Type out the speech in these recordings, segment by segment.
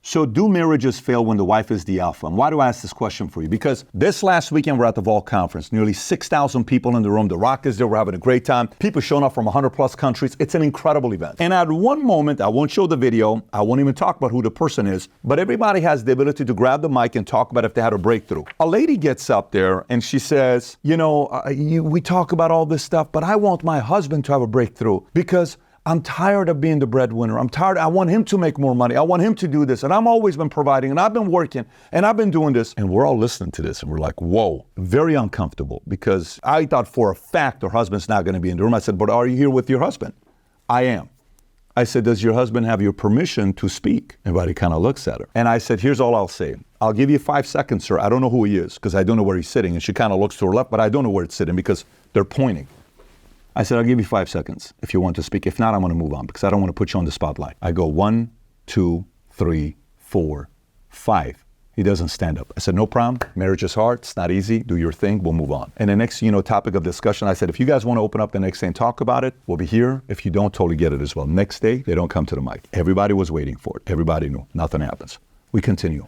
So do marriages fail when the wife is the alpha? And why do I ask this question for you? Because this last weekend, we're at the Vault Conference. Nearly 6,000 people in the room. The Rock is there. We're having a great time. People showing up from 100 plus countries. It's an incredible event. And at one moment, I won't show the video. I won't even talk about who the person is. But everybody has the ability to grab the mic and talk about if they had a breakthrough. A lady gets up there and she says, we talk about all this stuff, but I want my husband to have a breakthrough because I'm tired of being the breadwinner. I'm tired. I want him to make more money. I want him to do this. And I've always been providing and I've been working and I've been doing this. And we're all listening to this and we're like, whoa, very uncomfortable because I thought for a fact her husband's not going to be in the room. I said, but are you here with your husband? I am. I said, does your husband have your permission to speak? Everybody kind of looks at her. And I said, here's all I'll say. I'll give you 5 seconds, sir. I don't know who he is because I don't know where he's sitting. And she kind of looks to her left, but I don't know where it's sitting because they're pointing. I said, I'll give you 5 seconds if you want to speak. If not, I'm going to move on because I don't want to put you on the spotlight. I go 1, 2, 3, 4, 5. He doesn't stand up. I said, no problem. Marriage is hard. It's not easy. Do your thing. We'll move on. And the next, topic of discussion, I said, if you guys want to open up the next day and talk about it, we'll be here. If you don't, totally get it as well. Next day, they don't come to the mic. Everybody was waiting for it. Everybody knew. Nothing happens. We continue.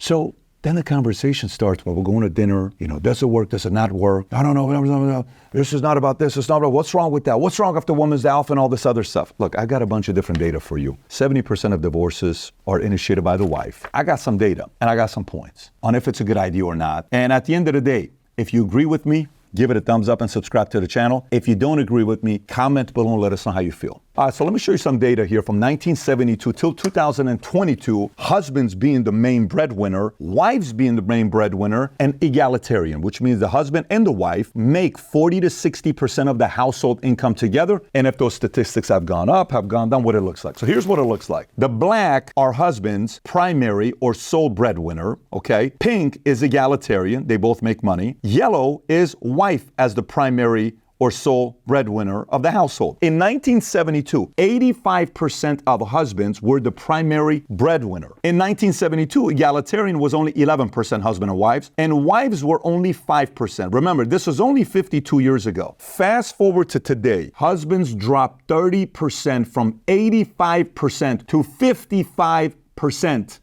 So then the conversation starts. Well, we're going to dinner. Does it work? Does it not work? I don't know. This is not about this. It's not about what's wrong with that. What's wrong if the woman's the alpha and all this other stuff? Look, I got a bunch of different data for you. 70% of divorces are initiated by the wife. I got some data and I got some points on if it's a good idea or not. And at the end of the day, if you agree with me, give it a thumbs up and subscribe to the channel. If you don't agree with me, comment below and let us know how you feel. All right, so let me show you some data here from 1972 till 2022. Husbands being the main breadwinner, wives being the main breadwinner, and egalitarian, which means the husband and the wife make 40 to 60% of the household income together. And if those statistics have gone up, have gone down, what it looks like. So here's what it looks like. The black are husband's primary or sole breadwinner, okay? Pink is egalitarian. They both make money. Yellow is wife as the primary or sole breadwinner of the household. In 1972, 85% of husbands were the primary breadwinner. In 1972, egalitarian was only 11% husband and wives, and wives were only 5%. Remember, this was only 52 years ago. Fast forward to today, husbands dropped 30% from 85% to 55%.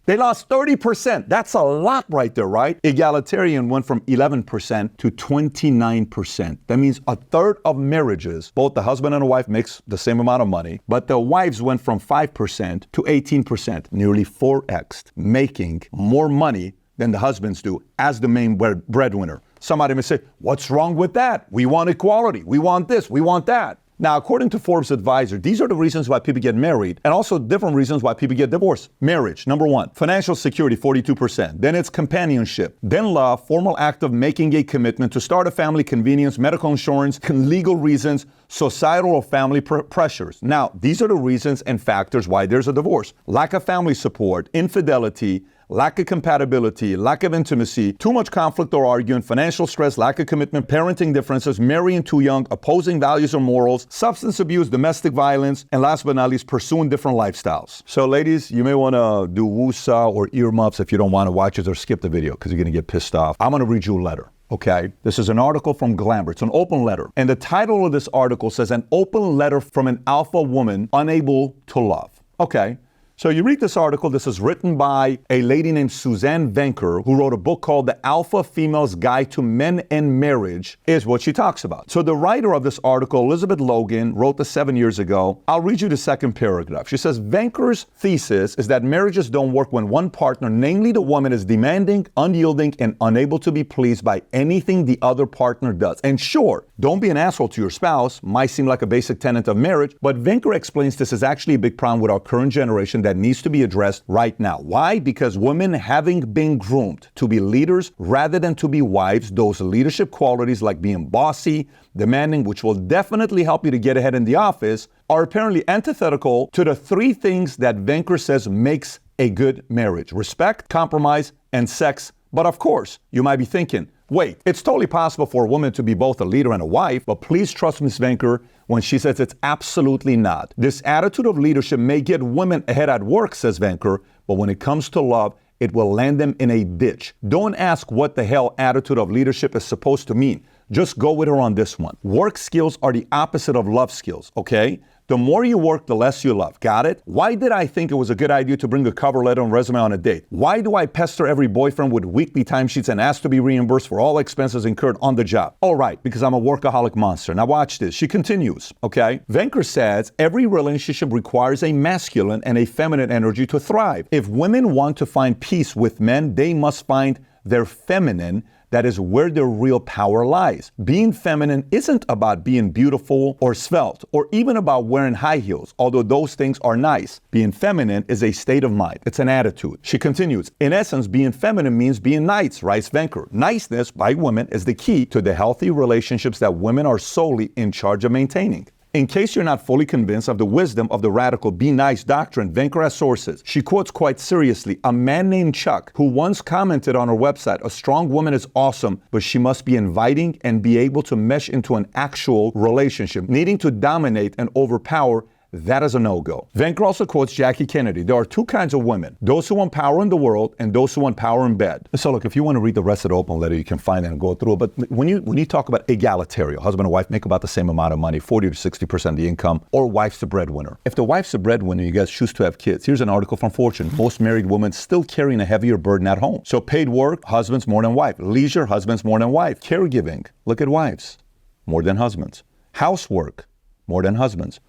They lost 30%. That's a lot right there, right? Egalitarian went from 11% to 29%. That means a third of marriages, both the husband and the wife makes the same amount of money, but the wives went from 5% to 18%, nearly 4x, making more money than the husbands do as the main breadwinner. Somebody may say, what's wrong with that? We want equality. We want this. We want that. Now, according to Forbes Advisor, these are the reasons why people get married and also different reasons why people get divorced. Marriage, number 1. Financial security, 42%. Then it's companionship. Then love, formal act of making a commitment to start a family, convenience, medical insurance, legal reasons, societal or family pressures. Now, these are the reasons and factors why there's a divorce. Lack of family support, infidelity, lack of compatibility, lack of intimacy, too much conflict or arguing, financial stress, lack of commitment, parenting differences, marrying too young, opposing values or morals, substance abuse, domestic violence, and last but not least, pursuing different lifestyles. So ladies, you may want to do woosah or earmuffs if you don't want to watch it or skip the video because you're going to get pissed off. I'm going to read you a letter. Okay, this is an article from Glamour. It's an open letter. And the title of this article says, an open letter from an alpha woman unable to love. Okay. So you read this article. This is written by a lady named Suzanne Venker, who wrote a book called The Alpha Female's Guide to Men and Marriage, is what she talks about. So the writer of this article, Elizabeth Logan, wrote this 7 years ago. I'll read you the second paragraph. She says, Venker's thesis is that marriages don't work when one partner, namely the woman, is demanding, unyielding, and unable to be pleased by anything the other partner does. And sure, don't be an asshole to your spouse. Might seem like a basic tenet of marriage, but Venker explains this is actually a big problem with our current generation that needs to be addressed right now. Why? Because women, having been groomed to be leaders rather than to be wives, those leadership qualities like being bossy, demanding, which will definitely help you to get ahead in the office, are apparently antithetical to the 3 things that Venker says makes a good marriage: respect, compromise, and sex. But of course, you might be thinking, wait, it's totally possible for a woman to be both a leader and a wife, but please trust Ms. Venker when she says it's absolutely not. This attitude of leadership may get women ahead at work, says Venker, but when it comes to love, it will land them in a ditch. Don't ask what the hell attitude of leadership is supposed to mean. Just go with her on this one. Work skills are the opposite of love skills, okay? The more you work, the less you love. Got it? Why did I think it was a good idea to bring a cover letter and resume on a date? Why do I pester every boyfriend with weekly timesheets and ask to be reimbursed for all expenses incurred on the job? All right, because I'm a workaholic monster. Now watch this. She continues, okay? Venker says, every relationship requires a masculine and a feminine energy to thrive. If women want to find peace with men, they must find their feminine. That is where their real power lies. Being feminine isn't about being beautiful or svelte, or even about wearing high heels, although those things are nice. Being feminine is a state of mind. It's an attitude. She continues, in essence, being feminine means being nice, writes Venker. Niceness by women is the key to the healthy relationships that women are solely in charge of maintaining. In case you're not fully convinced of the wisdom of the radical be nice doctrine, Venker has sources. She quotes quite seriously a man named Chuck who once commented on her website, a strong woman is awesome, but she must be inviting and be able to mesh into an actual relationship. Needing to dominate and overpower, that is a no-go. Venker also quotes Jackie Kennedy. There are two kinds of women, those who want power in the world and those who want power in bed. So look, if you want to read the rest of the open letter, you can find it and go through it. But when you talk about egalitarian, husband and wife make about the same amount of money, 40 to 60% of the income, or wife's the breadwinner. If the wife's the breadwinner, you guys choose to have kids. Here's an article from Fortune. Most married women still carrying a heavier burden at home. So paid work, husbands more than wife. Leisure, husbands more than wife. Caregiving, look at wives, more than husbands. Housework, more than husbands.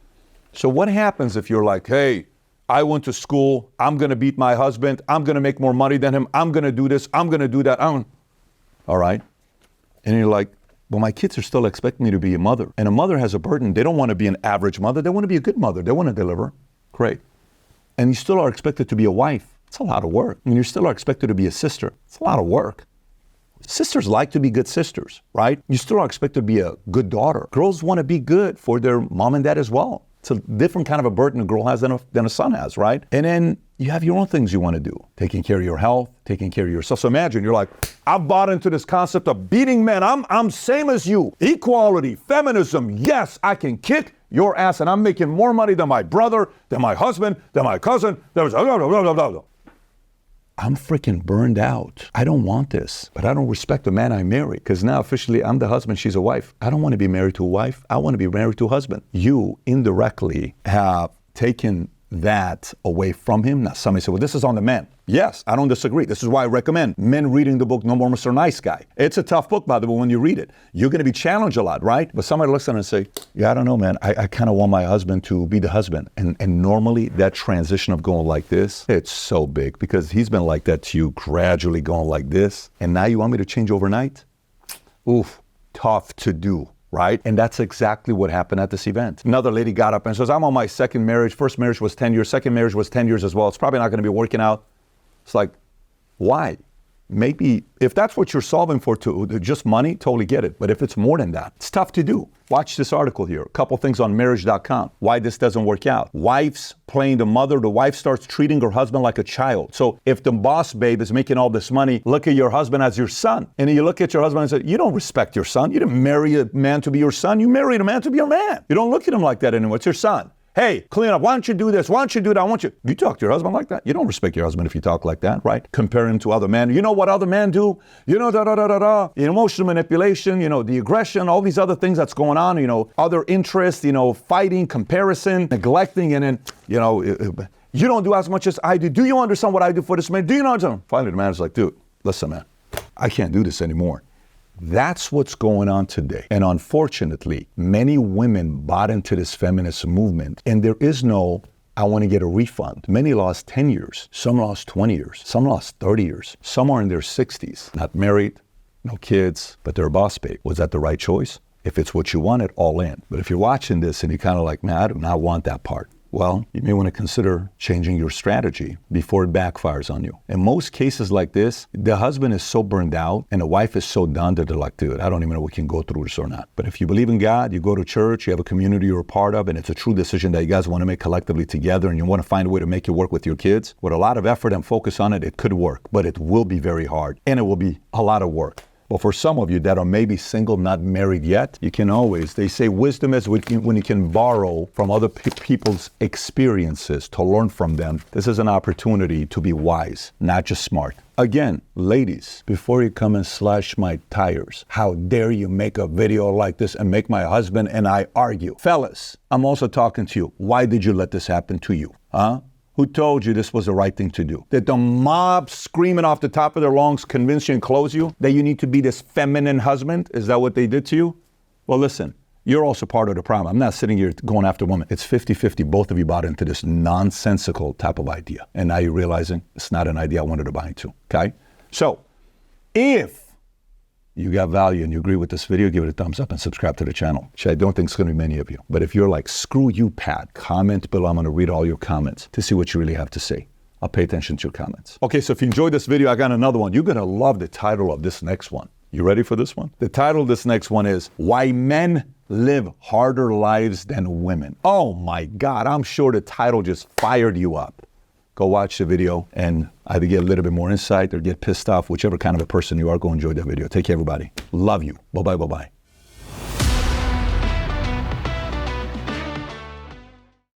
So what happens if you're like, hey, I went to school, I'm going to beat my husband, I'm going to make more money than him, I'm going to do this, I'm going to do that. All right. And you're like, well, my kids are still expecting me to be a mother. And a mother has a burden. They don't want to be an average mother. They want to be a good mother. They want to deliver. Great. And you still are expected to be a wife. It's a lot of work. And you still are expected to be a sister. It's a lot of work. Sisters like to be good sisters, right? You still are expected to be a good daughter. Girls want to be good for their mom and dad as well. It's a different kind of a burden a girl has than a son has, right? And then you have your own things you want to do. Taking care of your health, taking care of yourself. So imagine you're like, I've bought into this concept of beating men. I'm same as you. Equality, feminism. Yes, I can kick your ass and I'm making more money than my brother, than my husband, than my cousin. I'm freaking burned out. I don't want this, but I don't respect the man I marry because now officially I'm the husband, she's a wife. I don't want to be married to a wife. I want to be married to a husband. You indirectly have taken that away from him. Now somebody said, well, this is on the men. Yes, I don't disagree. This is why I recommend men reading the book No More Mr. Nice Guy. It's a tough book, by the way, when you read it. You're going to be challenged a lot, right? But somebody looks at it and say, yeah, I don't know, man. I kind of want my husband to be the husband. And normally that transition of going like this, it's so big because he's been like that to you, gradually going like this. And now you want me to change overnight? Oof, tough to do. Right? And that's exactly what happened at this event. Another lady got up and says, I'm on my second marriage. First marriage was 10 years. Second marriage was 10 years as well. It's probably not going to be working out. It's like, why? Maybe if that's what you're solving for, just money, totally get it. But if it's more than that, it's tough to do. Watch this article here. A couple things on marriage.com. Why this doesn't work out. Wives playing the mother. The wife starts treating her husband like a child. So if the boss babe is making all this money, look at your husband as your son. And you look at your husband and say, you don't respect your son. You didn't marry a man to be your son. You married a man to be your man. You don't look at him like that anymore. It's your son. Hey, clean up. Why don't you do this? Why don't you do that? You talk to your husband like that? You don't respect your husband if you talk like that, right? Compare him to other men. You know what other men do? Emotional manipulation, the aggression, all these other things that's going on, other interests, fighting, comparison, neglecting, and then, you don't do as much as I do. Do you understand what I do for this man? Do you know what I'm saying? Finally, the man is like, dude, listen, man, I can't do this anymore. That's what's going on today. And unfortunately, many women bought into this feminist movement, and there is no, I want to get a refund. Many lost 10 years. Some lost 20 years. Some lost 30 years. Some are in their 60s, not married, no kids, but they're a boss babe. Was that the right choice? If it's what you wanted, all in. But if you're watching this and you're kind of like, man, I do not want that part. Well, you may want to consider changing your strategy before it backfires on you. In most cases like this, the husband is so burned out and the wife is so done that they're like, dude, I don't even know if we can go through this or not. But if you believe in God, you go to church, you have a community you're a part of, and it's a true decision that you guys want to make collectively together and you want to find a way to make it work with your kids, with a lot of effort and focus on it, it could work, but it will be very hard and it will be a lot of work. But for some of you that are maybe single, not married yet, you can always, they say wisdom is when you can borrow from other people's experiences to learn from them. This is an opportunity to be wise, not just smart. Again, ladies, before you come and slash my tires, how dare you make a video like this and make my husband and I argue? Fellas, I'm also talking to you. Why did you let this happen to you? Huh? Who told you this was the right thing to do? Did the mob screaming off the top of their lungs convince you and close you that you need to be this feminine husband? Is that what they did to you? Well, listen, you're also part of the problem. I'm not sitting here going after women. It's 50-50. Both of you bought into this nonsensical type of idea. And now you're realizing it's not an idea I wanted to buy into, okay? So if you got value and you agree with this video, give it a thumbs up and subscribe to the channel. Which I don't think it's going to be many of you. But if you're like, screw you, Pat, comment below. I'm going to read all your comments to see what you really have to say. I'll pay attention to your comments. Okay, so if you enjoyed this video, I got another one. You're going to love the title of this next one. You ready for this one? The title of this next one is Why Men Live Harder Lives Than Women. Oh my God, I'm sure the title just fired you up. Go watch the video and either get a little bit more insight or get pissed off. Whichever kind of a person you are, go enjoy that video. Take care, everybody. Love you. Bye-bye, bye-bye.